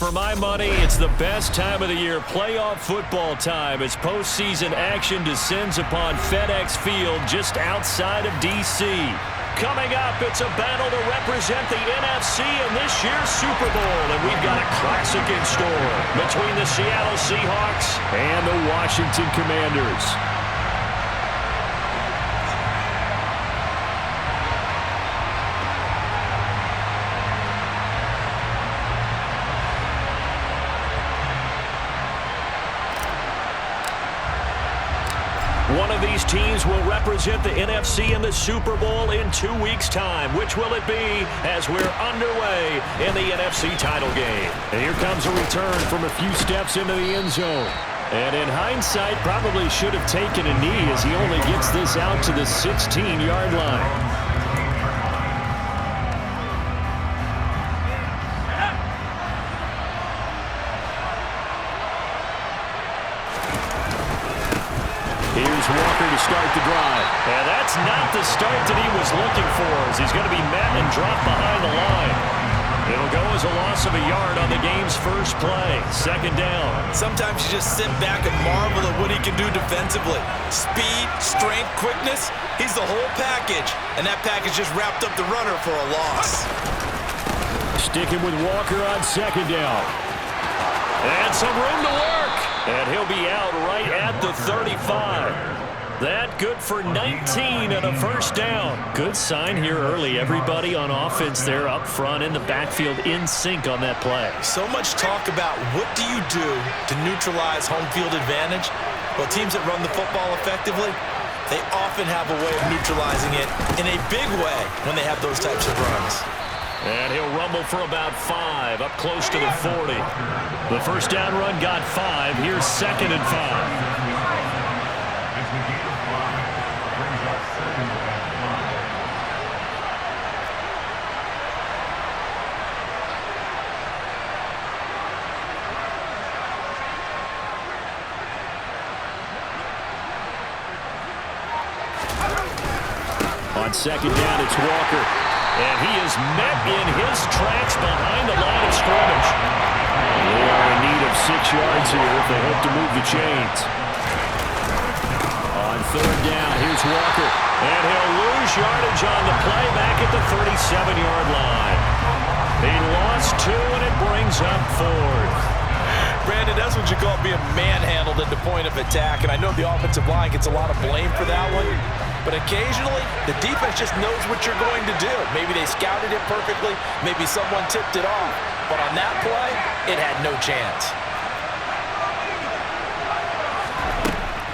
For my money, it's the best time of the year, playoff football time, as postseason action descends upon FedEx Field just outside of D.C. Coming up, it's a battle to represent the NFC in this year's Super Bowl, and we've got a classic in store between the Seattle Seahawks and the Washington Commanders. One of these teams will represent the NFC in the Super Bowl in 2 weeks' time. Which will it be as we're underway in the NFC title game? And here comes a return from a few steps into the end zone. And in hindsight, probably should have taken a knee as he only gets this out to the 16-yard line. Here's Walker to start the drive. And that's not the start that he was looking for, as he's going to be met and dropped behind the line. It'll go as a loss of a yard on the game's first play. Second down. Sometimes you just sit back and marvel at what he can do defensively. Speed, strength, quickness, he's the whole package. And that package just wrapped up the runner for a loss. Sticking with Walker on second down. And some room to work. And he'll be out right at the 35. That good for 19 and a first down. Good sign here early. Everybody on offense there up front in the backfield in sync on that play. So much talk about what do you do to neutralize home field advantage? Well, teams that run the football effectively, they often have a way of neutralizing it in a big way when they have those types of runs. And he'll rumble for about 5, up close to the 40. The first down run got 5. Here's second and 5. On second down, it's Walker. And he is met in his tracks behind the line of scrimmage. They are in need of 6 yards here if they hope to move the chains. On third down, here's Walker. And he'll lose yardage on the play back at the 37-yard line. He lost 2, and it brings up 4th. Brandon, that's what you call being manhandled at the point of attack. And I know the offensive line gets a lot of blame for that one. But occasionally, the defense just knows what you're going to do. Maybe they scouted it perfectly. Maybe someone tipped it off. But on that play, it had no chance.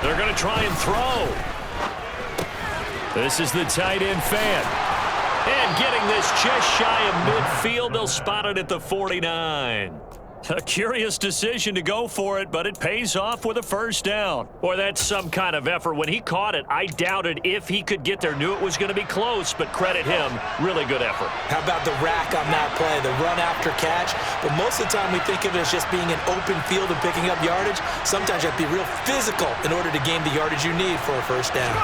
They're going to try and throw. This is the tight end fan. And getting this just shy of midfield, they'll spot it at the 49. A curious decision to go for it, but it pays off with a first down. Boy, that's some kind of effort. When he caught it, I doubted if he could get there. Knew it was going to be close, but credit him. Really good effort. How about the rack on that play, the run after catch? But most of the time we think of it as just being an open field and picking up yardage. Sometimes you have to be real physical in order to gain the yardage you need for a first down.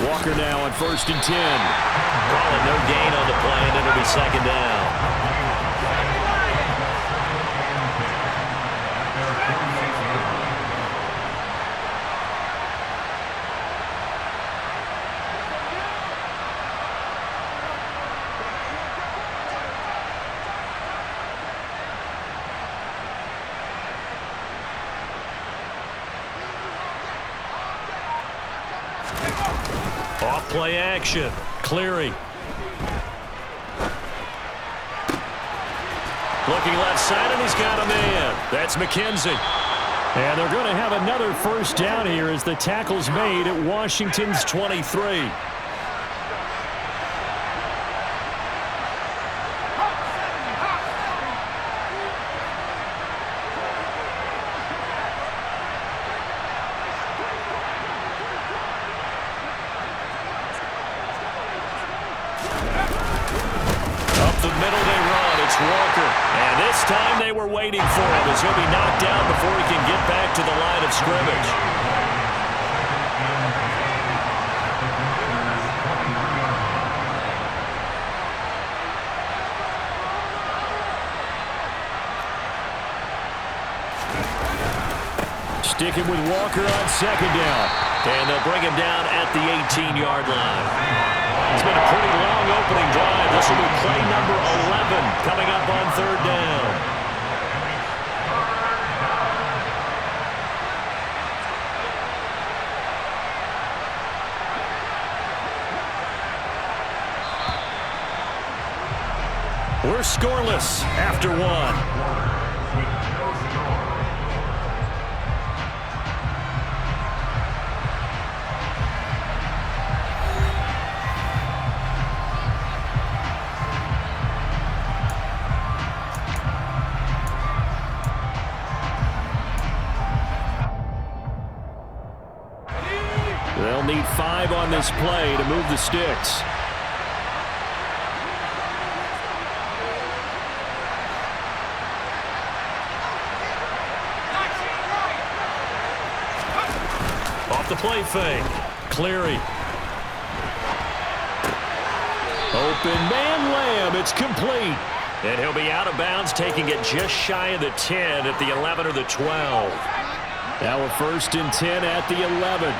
Walker now on 1st and 10. Calling no gain on the play, and it'll be second down. Off play action. Cleary. Looking left side, and he's got a man. That's McKenzie. And they're going to have another first down here as the tackle's made at Washington's 23. Walker. And this time they were waiting for him as he'll be knocked down before he can get back to the line of scrimmage. sticking with Walker on second down. And they'll bring him down at the 18-yard line. It's been a pretty long opening drive. This will be play number 11 coming up on third down. We're scoreless after one. They'll need 5 on this play to move the sticks. Off the play fake. Cleary. Open man Lamb. It's complete. And he'll be out of bounds, taking it just shy of the 10 at the 11 or the 12. Now a 1st and 10 at the 11.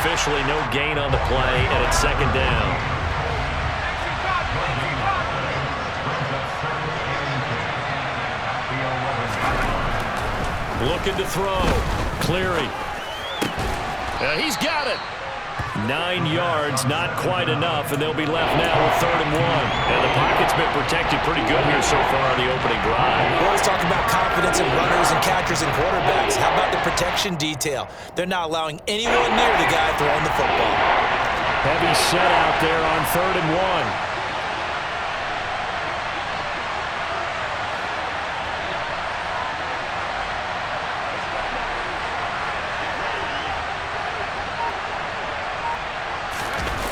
Officially no gain on the play, and it's second down. Looking to throw. Cleary. He's got it. 9 yards, not quite enough, and they'll be left now with 3rd and 1. And the pocket's been protected pretty good here so far on the opening drive. We always talk about confidence in runners and catchers and quarterbacks. How about the protection detail? They're not allowing anyone near the guy throwing the football. Heavy set out there on 3rd and 1.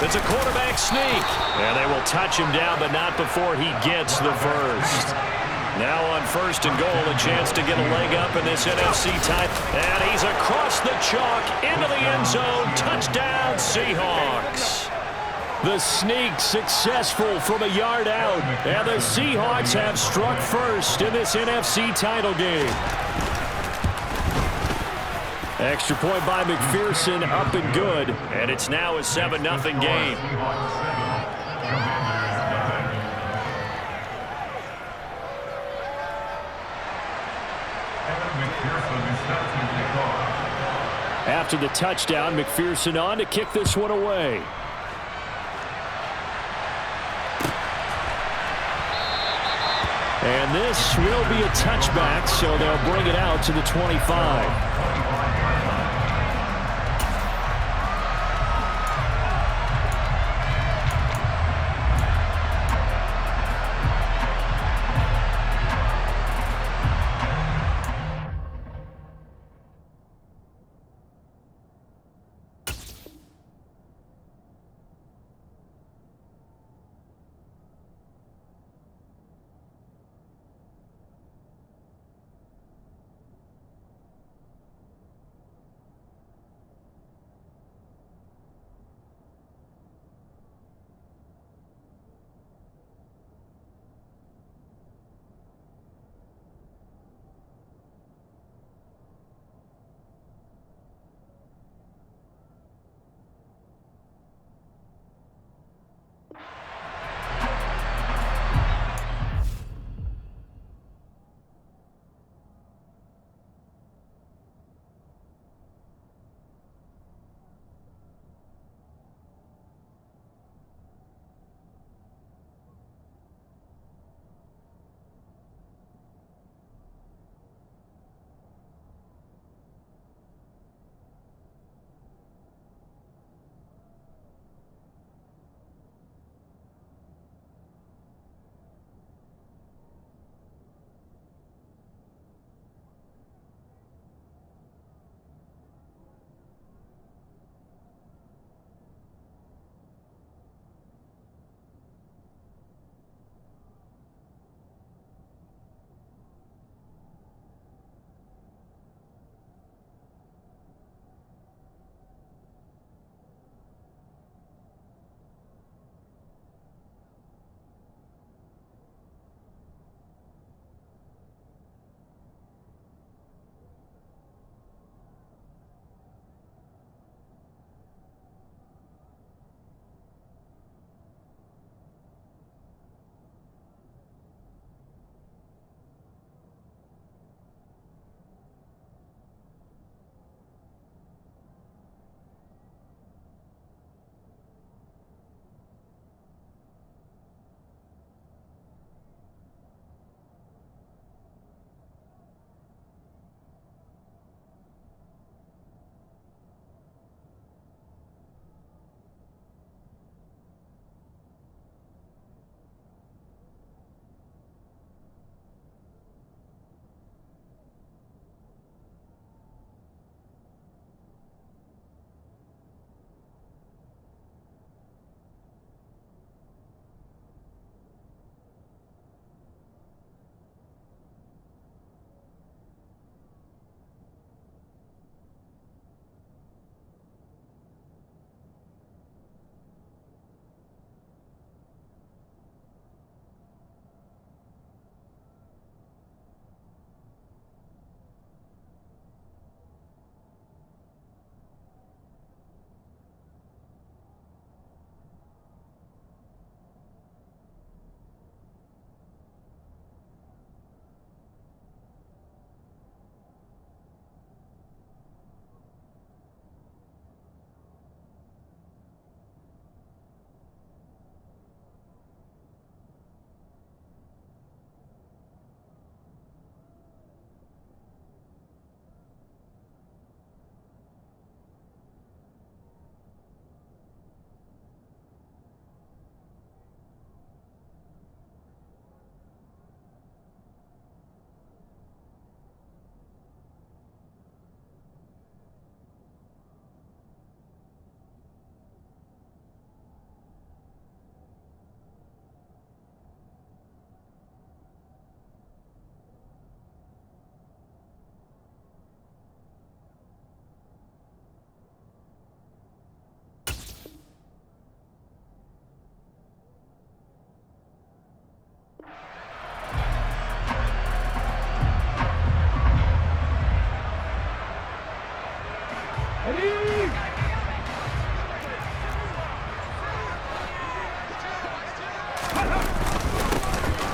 It's a quarterback sneak. And they will touch him down, but not before he gets the first. Now on 1st and goal, a chance to get a leg up in this NFC tie. And he's across the chalk into the end zone. Touchdown, Seahawks. The sneak successful from a yard out. And the Seahawks have struck first in this NFC title game. Extra point by McPherson, up and good. And it's now a 7-0 game. After the touchdown, McPherson on to kick this one away. And this will be a touchback, so they'll bring it out to the 25.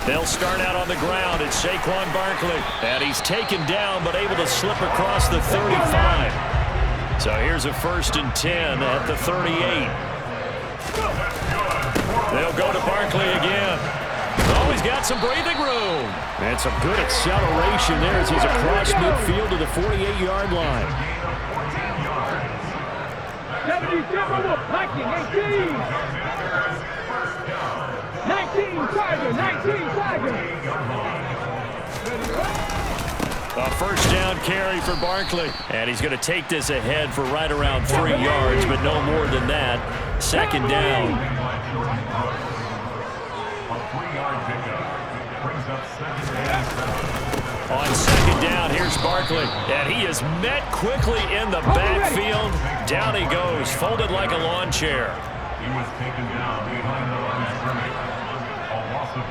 They'll start out on the ground. It's Saquon Barkley. And he's taken down, but able to slip across the 35. So here's a 1st and 10 at the 38. They'll go to Barkley again. Oh, he's got some breathing room. And some good acceleration there as he's across midfield to the 48-yard line. 19, 19 Tiger. A 1st down carry for Barkley. And he's going to take this ahead for right around 3 yards, but no more than that. 2nd down. On 2nd down, here's Barkley. And he is met quickly in the backfield. Down he goes, folded like a lawn chair. He was taken down behind the line of scrimmage. A loss of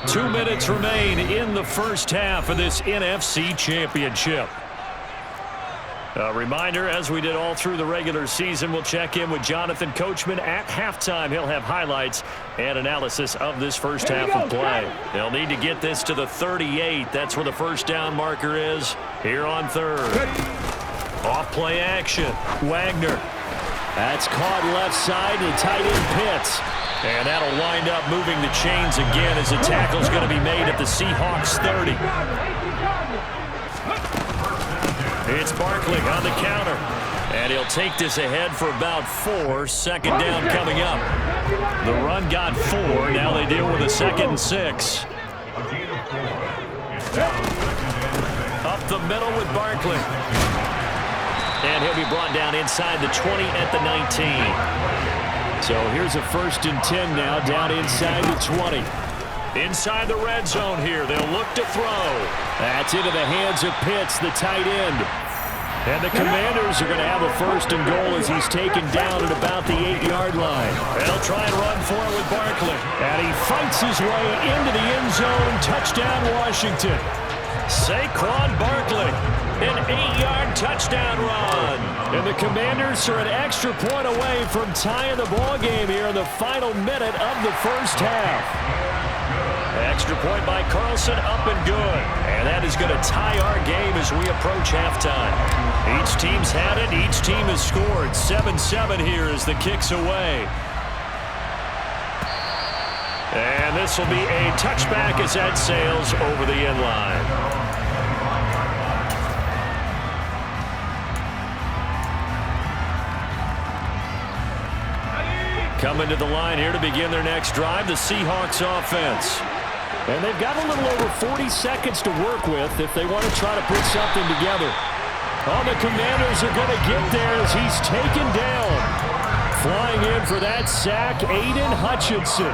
1. 2 minutes remain in the first half of this NFC Championship. A reminder, as we did all through the regular season, we'll check in with Jonathan Coachman at halftime. He'll have highlights and analysis of this first half of play. They'll need to get this to the 38. That's where the 1st down marker is here on 3rd. Off play action. Wagner. That's caught left side to tight end Pitts. And that'll wind up moving the chains again as the tackle's going to be made at the Seahawks 30. It's Barkley on the counter. And he'll take this ahead for about 4. 2nd down coming up. The run got 4. Now they deal with a 2nd and 6. Up the middle with Barkley. And he'll be brought down inside the 20 at the 19. So here's a 1st and 10 now, down inside the 20. Inside the red zone here, they'll look to throw. That's into the hands of Pitts, the tight end. And the Commanders are going to have a 1st and goal as he's taken down at about the 8-yard line. They'll try and run for it with Barkley. And he fights his way into the end zone. Touchdown, Washington. Saquon Barkley, an 8-yard touchdown run. And the Commanders are an extra point away from tying the ball game here in the final minute of the first half. Extra point by Carlson, up and good. And that is going to tie our game as we approach halftime. Each team's had it. Each team has scored. 7-7 here as the kick's away. And this will be a touchback as that sails over the end line. Coming to the line here to begin their next drive, the Seahawks offense. And they've got a little over 40 seconds to work with if they want to try to put something together. Oh, the Commanders are going to get there as he's taken down. Flying in for that sack, Aiden Hutchinson.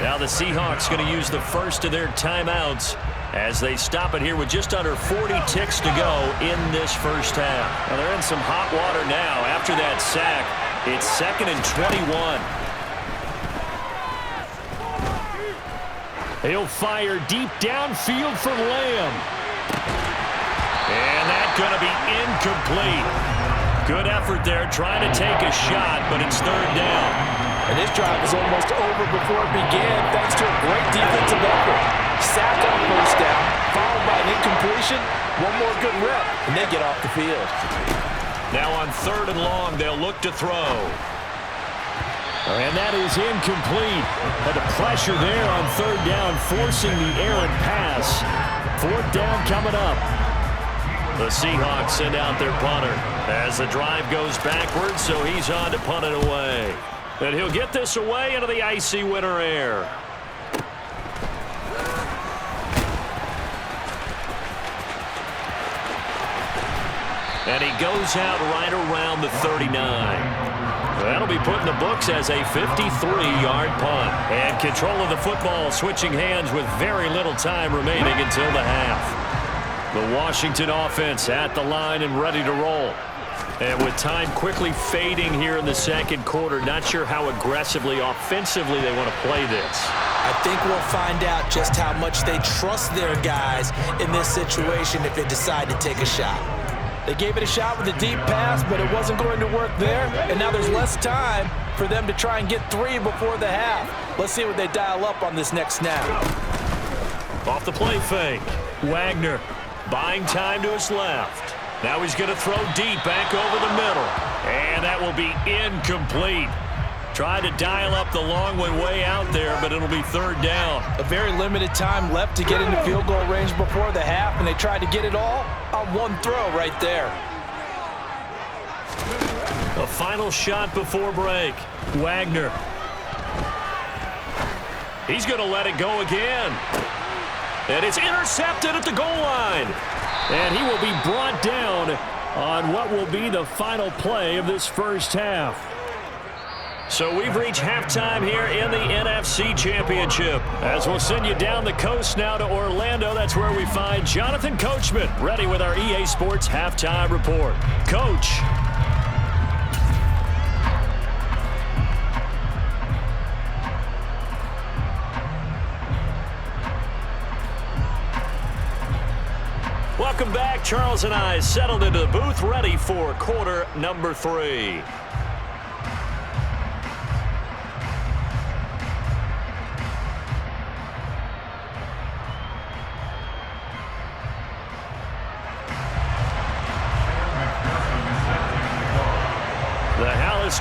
Now the Seahawks going to use the first of their timeouts as they stop it here with just under 40 ticks to go in this first half. Now they're in some hot water now after that sack. It's 2nd and 21. He'll fire deep downfield for Lamb. And that's going to be incomplete. Good effort there trying to take a shot, but it's 3rd down. And this drive was almost over before it began thanks to a great defensive effort. Sack on 1st down, followed by an incompletion. One more good rep, and they get off the field. Now on 3rd and long, they'll look to throw. And that is incomplete. But the pressure there on 3rd down, forcing the errant pass. 4th down coming up. The Seahawks send out their punter as the drive goes backwards, so he's on to punt it away. And he'll get this away into the icy winter air. And he goes out right around the 39. That'll be put in the books as a 53-yard punt. And control of the football switching hands with very little time remaining until the half. The Washington offense at the line and ready to roll. And with time quickly fading here in the 2nd quarter, not sure how aggressively, offensively they want to play this. I think we'll find out just how much they trust their guys in this situation if they decide to take a shot. They gave it a shot with a deep pass, but it wasn't going to work there. And now there's less time for them to try and get 3 before the half. Let's see what they dial up on this next snap. Off the play fake. Wagner buying time to his left. Now he's going to throw deep back over the middle. And that will be incomplete. Trying to dial up the long one way out there, but it'll be 3rd down. A very limited time left to get into field goal range before the half, and they tried to get it all on one throw right there. A final shot before break. Wagner. He's going to let it go again. And it's intercepted at the goal line. And he will be brought down on what will be the final play of this first half. So we've reached halftime here in the NFC Championship. As we'll send you down the coast now to Orlando, that's where we find Jonathan Coachman ready with our EA Sports Halftime Report. Coach. Welcome back. Charles and I settled into the booth ready for quarter number 3.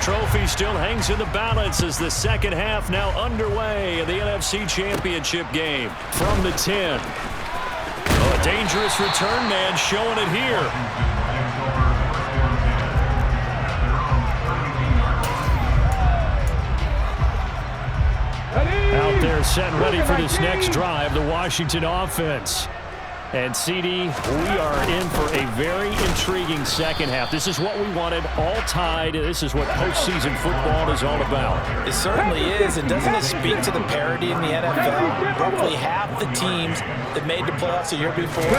Trophy still hangs in the balance as the second half now underway in the NFC Championship game. From the 10. Oh, a dangerous return man showing it here. Out there set and ready for this next drive, the Washington offense. And, CD, we are in for a very intriguing second half. This is what we wanted, all tied. This is what postseason football is all about. It certainly is. And doesn't it speak to the parity in the NFL? Roughly half the teams that made the playoffs the year before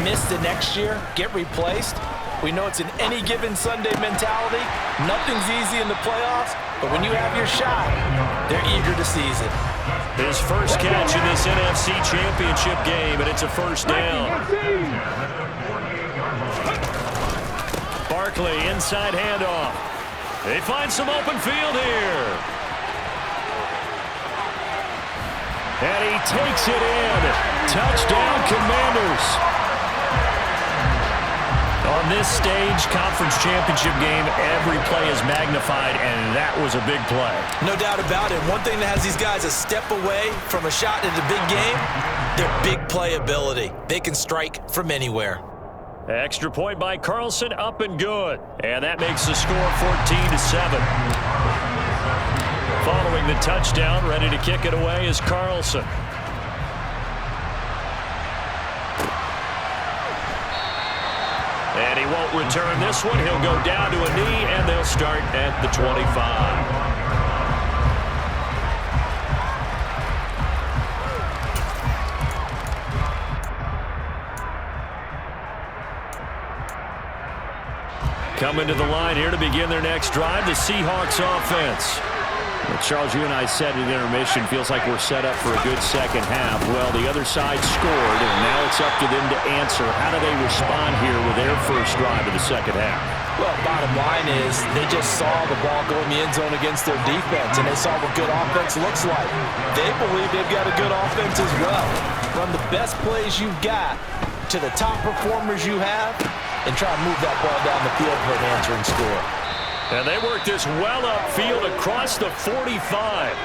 miss the next year, get replaced. We know it's an any given Sunday mentality. Nothing's easy in the playoffs, but when you have your shot, they're eager to seize it. His first catch in this NFC Championship game, and it's a first down. Barkley, inside handoff. They find some open field here. And he takes it in. Touchdown, Commanders. On this stage, conference championship game, every play is magnified, and that was a big play. No doubt about it. One thing that has these guys a step away from a shot in the big game, their big play ability. They can strike from anywhere. Extra point by Carlson, up and good. And that makes the score 14-7. Following the touchdown, ready to kick it away is Carlson. And he won't return this one. He'll go down to a knee, and they'll start at the 25. Coming to the line here to begin their next drive, the Seahawks offense. Well, Charles, you and I said at intermission, feels like we're set up for a good second half. Well, the other side scored, and now it's up to them to answer. How do they respond here with their first drive of the second half? Well, bottom line is they just saw the ball go in the end zone against their defense, and they saw what good offense looks like. They believe they've got a good offense as well. Run the best plays you've got to the top performers you have, and try and move that ball down the field for an answering score. And they work this well upfield across the 45.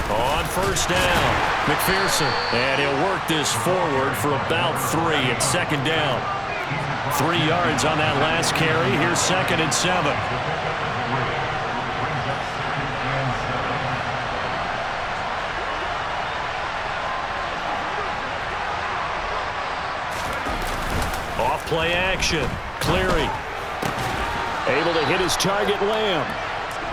On first down, McPherson. And he'll work this forward for about 3 at second down. 3 yards on that last carry. Here's 2nd and 7. Play action. Cleary able to hit his target, Lamb.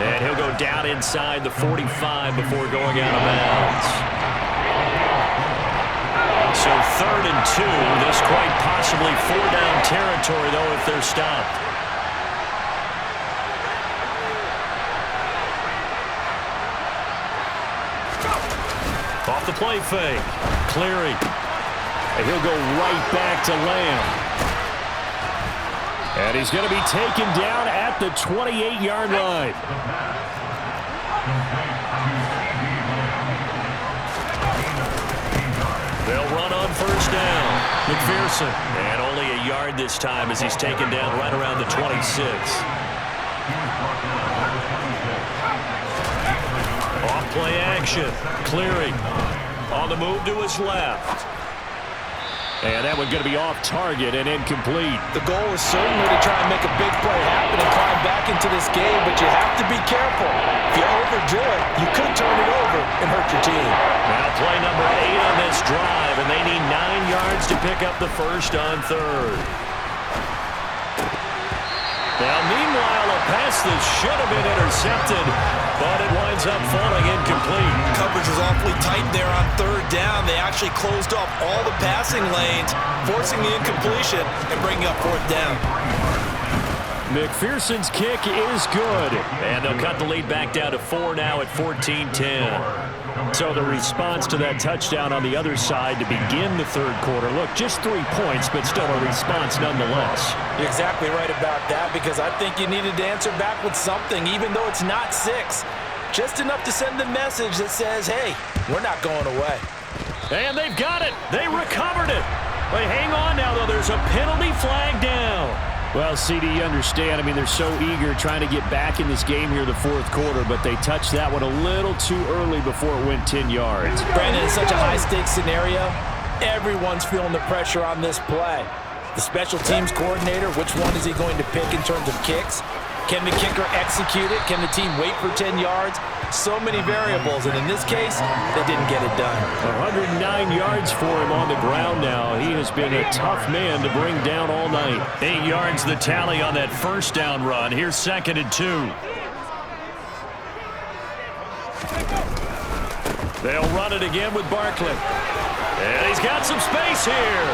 And he'll go down inside the 45 before going out of bounds. So 3rd and 2. This quite possibly 4-down territory, though, if they're stopped. Off the play fake. Cleary. And he'll go right back to Lamb. And he's going to be taken down at the 28-yard line. They'll run on first down. McPherson. And only a yard this time as he's taken down right around the 26. Off play action. Cleary on the move to his left. And that one going to be off target and incomplete. The goal is certainly to try and make a big play happen and climb back into this game, but you have to be careful. If you overdo it, you could turn it over and hurt your team. Now play number 8 on this drive, and they need 9 yards to pick up the first on third. Now, meanwhile, a pass that should have been intercepted, but it winds up falling incomplete. Coverage was awfully tight there on third down. They actually closed off all the passing lanes, forcing the incompletion and bringing up fourth down. McPherson's kick is good, and they'll cut the lead back down to 4 now at 14-10. So the response to that touchdown on the other side to begin the third quarter. Look, just 3 points, but still a response nonetheless. You're exactly right about that, because I think you needed to answer back with something, even though it's not 6. Just enough to send the message that says, hey, we're not going away. And they've got it. They recovered it. But hang on now, though. There's a penalty flag down. Well, CD, you understand. I mean, they're so eager trying to get back in this game here in the fourth quarter, but they touched that one a little too early before it went 10 yards. Brandon, in such a high-stakes scenario, everyone's feeling the pressure on this play. The special teams coordinator, which one is he going to pick in terms of kicks? Can the kicker execute it? Can the team wait for 10 yards? So many variables, and in this case, they didn't get it done. 109 yards for him on the ground now. He has been a tough man to bring down all night. 8 yards the tally on that first down run. Here's 2nd and 2. They'll run it again with Barkley. And he's got some space here.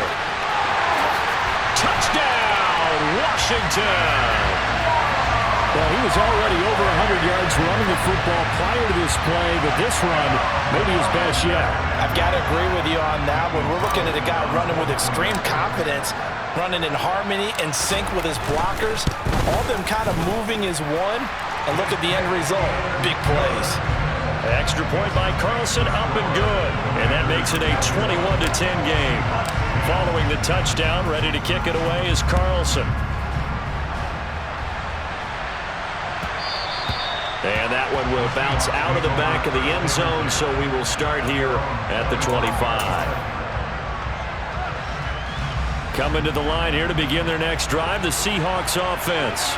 Touchdown, Washington. Well, he was already over 100 yards running the football prior to this play, but this run may be his best yet. I've got to agree with you on that one. We're looking at a guy running with extreme confidence, running in harmony and sync with his blockers, all of them kind of moving as one, and look at the end result. Big plays. Extra point by Carlson, up and good. And that makes it a 21-10 game. Following the touchdown, ready to kick it away is Carlson. And that one will bounce out of the back of the end zone, so we will start here at the 25. Coming to the line here to begin their next drive, the Seahawks offense.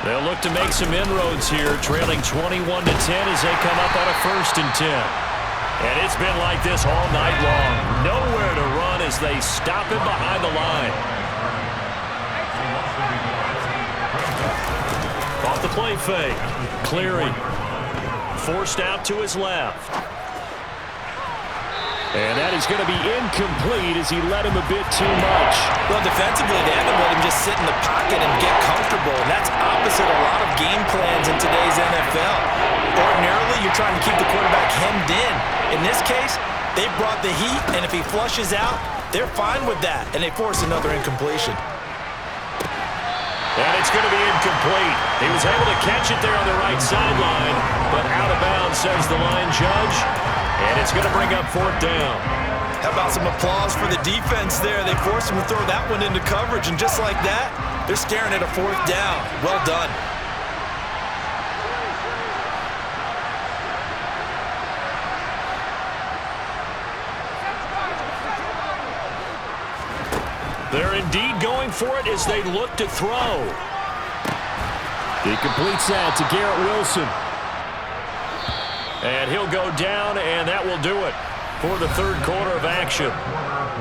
They'll look to make some inroads here, trailing 21-10 as they come up on a 1st and 10. And it's been like this all night long. Nowhere to run as they stop him behind the line. Off the play fake. Cleary forced out to his left. And that is going to be incomplete as he led him a bit too much. Well, defensively, they haven't let him just sit in the pocket and get comfortable. And that's opposite a lot of game plans in today's NFL. Ordinarily, you're trying to keep the quarterback hemmed in. In this case, they brought the heat, and if he flushes out, they're fine with that, and they force another incompletion. And it's going to be incomplete. He was able to catch it there on the right sideline, but out of bounds, says the line judge. And it's going to bring up 4th down. How about some applause for the defense there? They forced him to throw that one into coverage, and just like that, they're staring at a 4th down. Well done. They're indeed going for it as they look to throw. He completes that to Garrett Wilson. And he'll go down, and that will do it for the third quarter of action.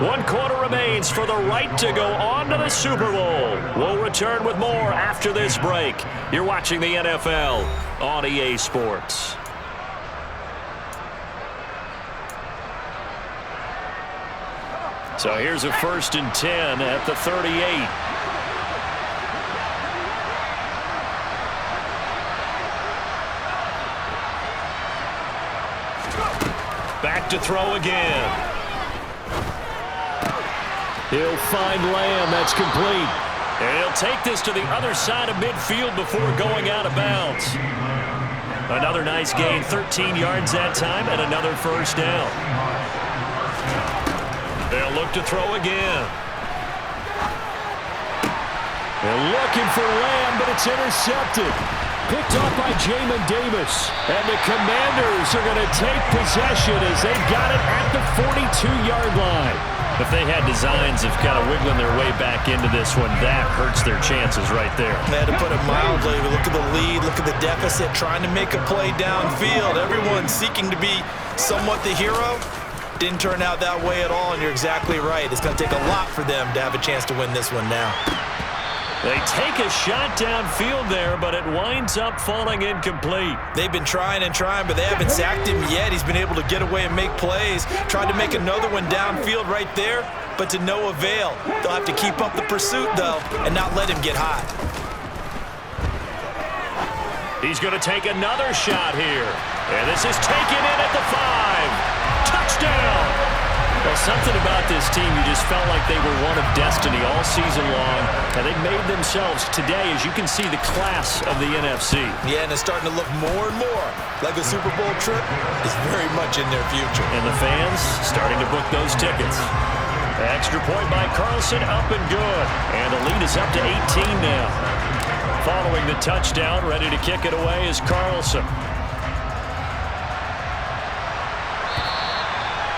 1 quarter remains for the right to go on to the Super Bowl. We'll return with more after this break. You're watching the NFL on EA Sports. So here's a 1st and 10 at the 38. Back to throw again. He'll find Lamb. That's complete. And he'll take this to the other side of midfield before going out of bounds. Another nice gain, 13 yards that time, and another first down. They'll look to throw again. They're looking for Lamb, but it's intercepted. Picked off by Jamin Davis. And the Commanders are going to take possession as they've got it at the 42-yard line. If they had designs of kind of wiggling their way back into this one, that hurts their chances right there. They had to put it mildly. Look at the lead, look at the deficit, trying to make a play downfield. Everyone seeking to be somewhat the hero. Didn't turn out that way at all, and you're exactly right. It's going to take a lot for them to have a chance to win this one now. They take a shot downfield there, but it winds up falling incomplete. They've been trying and trying, but they haven't sacked him yet. He's been able to get away and make plays. Tried to make another one downfield right there, but to no avail. They'll have to keep up the pursuit, though, and not let him get hot. He's going to take another shot here. And this is taken in at the 5. Touchdown! Well, something about this team, you just felt like they were one of destiny all season long. And they made themselves today, as you can see, the class of the NFC. Yeah, and it's starting to look more and more like a Super Bowl trip is very much in their future. And the fans starting to book those tickets. Extra point by Carlson, up and good. And the lead is up to 18 now. Following the touchdown, ready to kick it away is Carlson.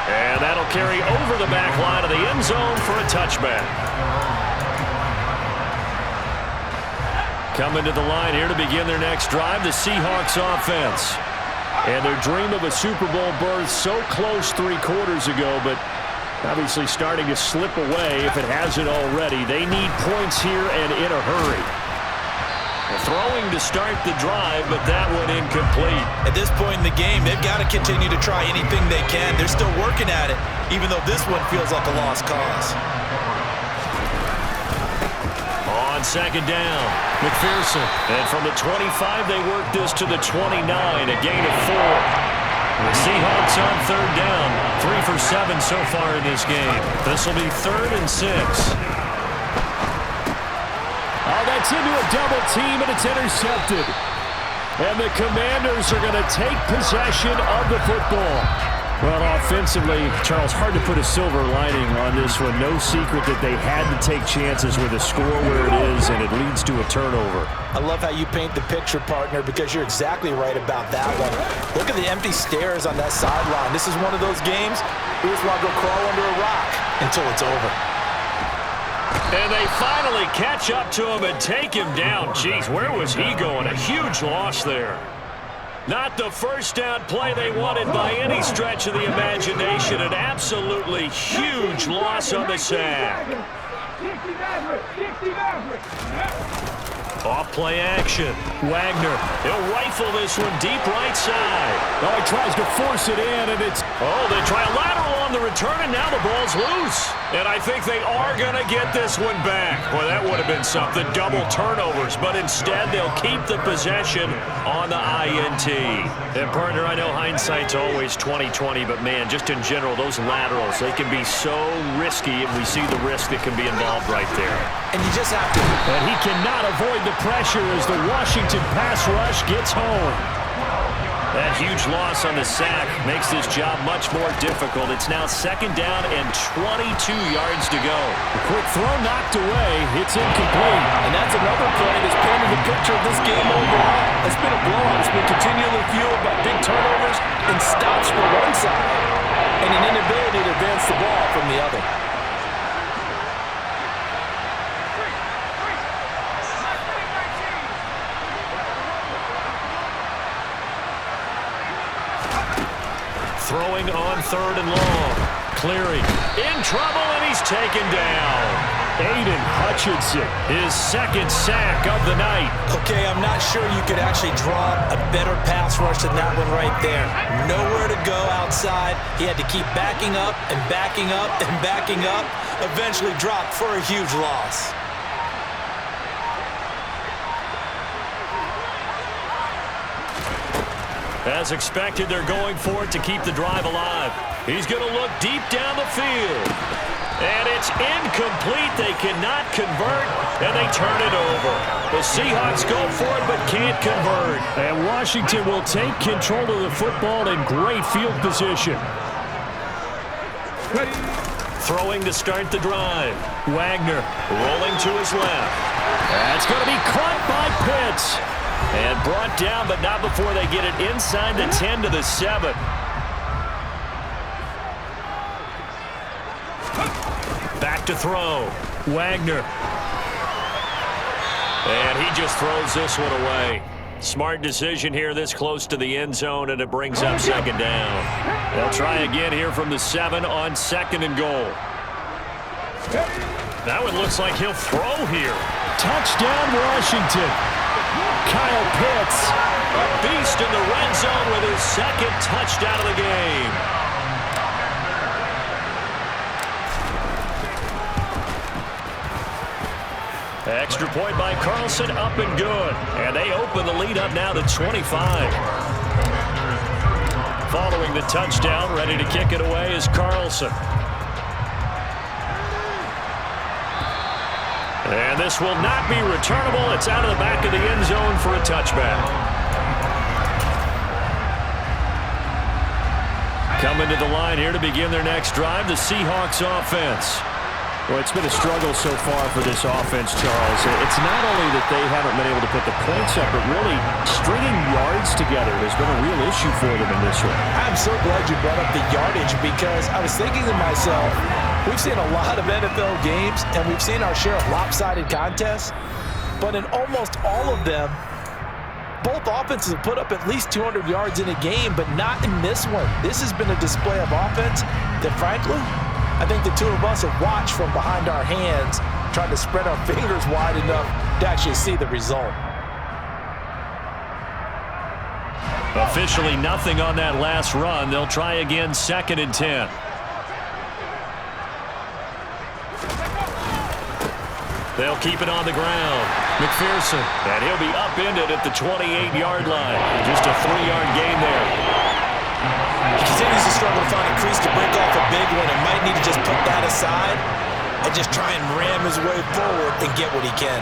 And that'll carry over the back line of the end zone for a touchback. Coming to the line here to begin their next drive, the Seahawks offense. And their dream of a Super Bowl berth so close 3 quarters ago, but obviously starting to slip away if it hasn't already. They need points here and in a hurry. Throwing to start the drive, but that one incomplete. At this point in the game, they've got to continue to try anything they can. They're still working at it, even though this one feels like a lost cause. On second down, McPherson. And from the 25, they work this to the 29, a gain of 4. The Seahawks on third down, 3 for 7 so far in this game. This will be 3rd and 6. Oh, that's into a double team, and it's intercepted. And the Commanders are going to take possession of the football. Well, offensively, Charles, hard to put a silver lining on this one. No secret that they had to take chances with a score where it is, and it leads to a turnover. I love how you paint the picture, partner, because you're exactly right about that one. Look at the empty stares on that sideline. This is one of those games, you just want to go crawl under a rock until it's over. And they finally catch up to him and take him down. Jeez, where was he going? A huge loss there. Not the first down play they wanted by any stretch of the imagination. An absolutely huge loss on the sack. Off play action. Wagner. He'll rifle this one deep right side. Oh, he tries to force it in, and it's... Oh, they try a lateral on the return, and now the ball's loose. And I think they are going to get this one back. Boy, that would have been something. Double turnovers, but instead they'll keep the possession on the INT. And, partner, I know hindsight's always 20/20, but, man, just in general, those laterals, they can be so risky, and we see the risk that can be involved right there. And you just have to... And he cannot avoid the pressure as the Washington pass rush gets home. That huge loss on the sack makes this job much more difficult. It's now 2nd down and 22 yards to go. The quick throw knocked away. It's incomplete. And that's another play that's painted the picture of this game overall. It's been a blowout. It's been continually fueled by big turnovers and stops from one side and an inability to advance the ball from the other. Throwing on 3rd and long. Cleary in trouble, and he's taken down. Aiden Hutchinson, his 2nd sack of the night. Okay, I'm not sure you could actually draw a better pass rush than that one right there. Nowhere to go outside. He had to keep backing up and backing up and backing up. Eventually dropped for a huge loss. As expected, they're going for it to keep the drive alive. He's going to look deep down the field. And it's incomplete. They cannot convert, and they turn it over. The Seahawks go for it but can't convert. And Washington will take control of the football in great field position. Throwing to start the drive. Wagner rolling to his left. That's going to be caught by Pitts. And brought down, but not before they get it inside the 10 to the 7. Back to throw. Wagner. And he just throws this one away. Smart decision here this close to the end zone, and it brings up second down. They'll try again here from the 7 on 2nd and goal. That one looks like he'll throw here. Touchdown, Washington. Kyle Pitts, a beast in the red zone with his 2nd touchdown of the game. Extra point by Carlson, up and good. And they open the lead up now to 25. Following the touchdown, ready to kick it away is Carlson. And this will not be returnable. It's out of the back of the end zone for a touchback. Coming to the line here to begin their next drive, the Seahawks offense. Well, it's been a struggle so far for this offense, Charles. It's not only that they haven't been able to put the points up, but really stringing yards together has been a real issue for them in this one. I'm so glad you brought up the yardage, because I was thinking to myself, we've seen a lot of NFL games, and we've seen our share of lopsided contests, but in almost all of them, both offenses have put up at least 200 yards in a game, but not in this one. This has been a display of offense that, frankly, I think the two of us have watched from behind our hands, trying to spread our fingers wide enough to actually see the result. Officially nothing on that last run. They'll try again, 2nd and 10. They'll keep it on the ground. McPherson, and he'll be upended at the 28-yard line. Just a 3-yard gain there. He continues to struggle to find a crease to break off a big one, and might need to just put that aside and just try and ram his way forward and get what he can.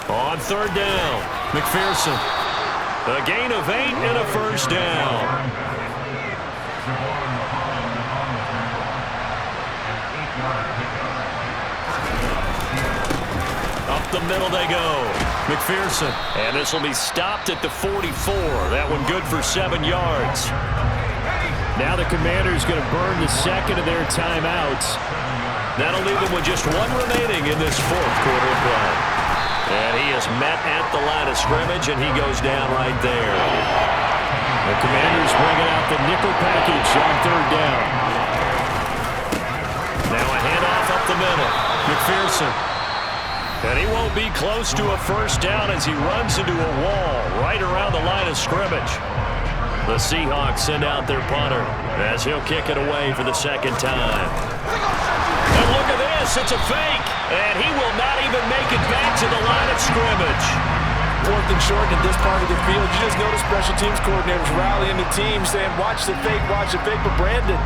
On 3rd down, McPherson. A gain of 8 and a first down. Up the middle they go. McPherson. And this will be stopped at the 44. That one good for 7 yards. Now the Commanders going to burn the 2nd of their timeouts. That'll leave them with just 1 remaining in this 4th quarter of play. And he is met at the line of scrimmage, and he goes down right there. The Commanders bringing out the nickel package on 3rd down. Now a handoff up the middle. McPherson. And he won't be close to a first down as he runs into a wall right around the line of scrimmage. The Seahawks send out their punter as he'll kick it away for the 2nd time. And look at this, it's a fake. And he will not even make it back to the line of scrimmage. 4th and short in this part of the field. You just notice special teams coordinators rallying the team, saying, watch the fake, but Brandon,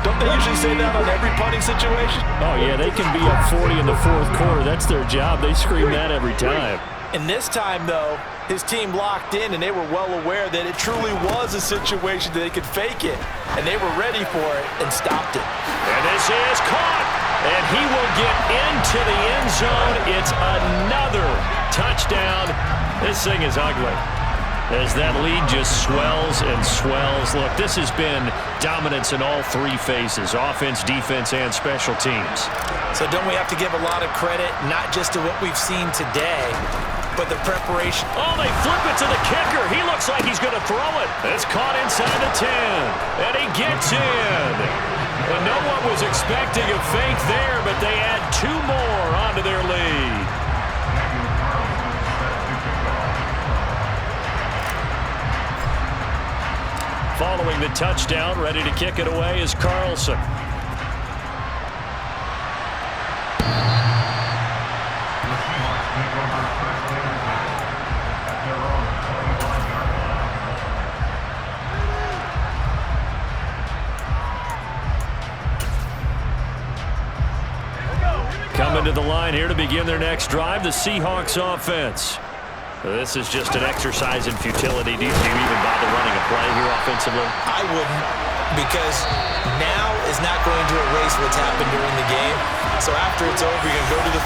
don't they usually say that on every punting situation? Oh, yeah, they can be up 40 in the 4th quarter. That's their job. They scream that every time. And this time, though, his team locked in, and they were well aware that it truly was a situation that they could fake it. And they were ready for it and stopped it. And this is caught. And he will get into the end zone. It's another touchdown. This thing is ugly as that lead just swells and swells. Look, this has been dominance in all 3 phases, offense, defense, and special teams. So don't we have to give a lot of credit, not just to what we've seen today, but the preparation. Oh, they flip it to the kicker. He looks like he's going to throw it. It's caught inside the 10, and he gets in. And no one was expecting a fake there, but they add 2 more onto their lead. Following the touchdown, ready to kick it away is Carlson. Coming to the line here to begin their next drive, the Seahawks offense. This is just an exercise in futility. Do you even bother running a play here offensively? I wouldn't, because now is not going to erase what's happened during the game. So after it's over, you're going to go to the